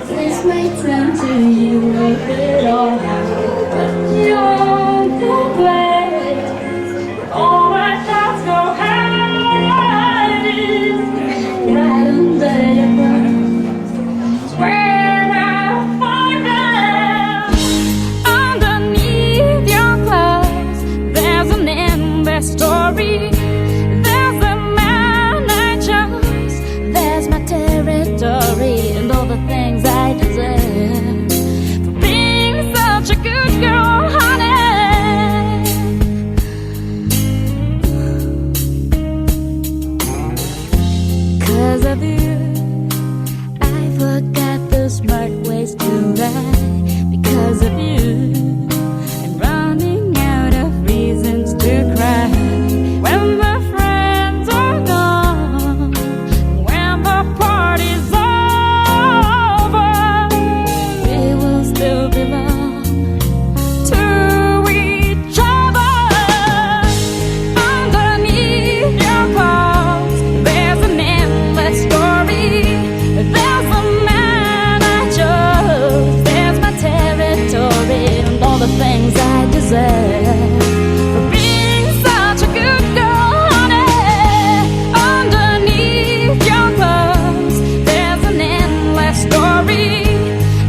This may turn to you a bit off, but you're the place. All my thoughts go hiding right under your breath. It's where I find them. Underneath your clothes, there's an endless story. There's a man I chose. There's my territory and all the things I deserve for being such a good girl, honey. 'Cause of you, I forgot the smart ways to ride. Because of you, I'm running out of reasons to cry. When the friends are gone, when the party's over, we will still belong to each other. Underneath your clothes, there's an endless story. There's a man I chose. There's my territory and all the things I deserve for being such a good girl, honey. Underneath your clothes, there's an endless story.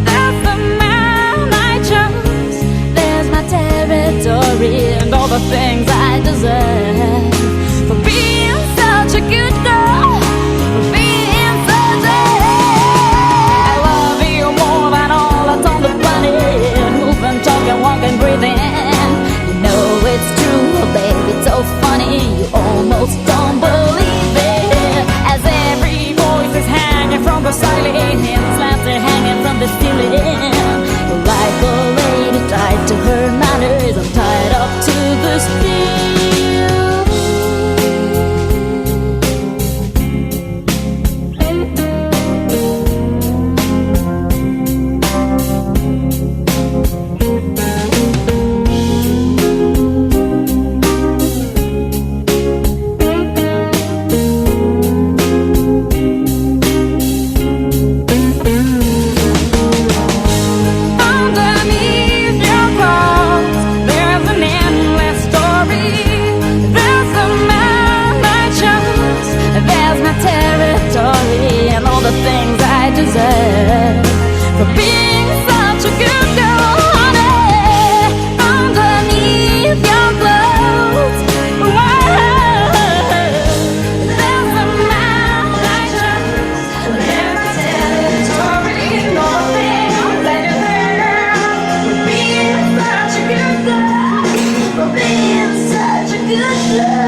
There's the man I chose. There's my territory and all the things I deserve for being such a good girl, for being such a. I love you more than all that's on the planet. Moving, talking, walking, breathing. You know it's true, baby, it's so funny. You almost don't believe it. As every voice is hanging from the ceiling, slants are hanging from the ceiling. Like a lady tied to her manners, I'm tied up to the steel. Underneath your clothes, there's an endless story. There's a man I chose. There's my territory and all the things I deserve for being such a good girl, honey. Underneath your clothes, there's a man I chose. There's my territory and all the things I deserve for being such a good girl, for being such a good girl.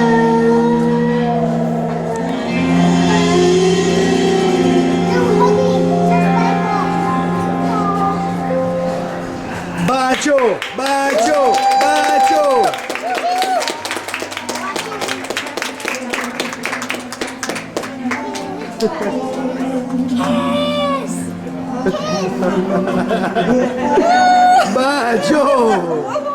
Bacio, bacio, bacio. Bacio.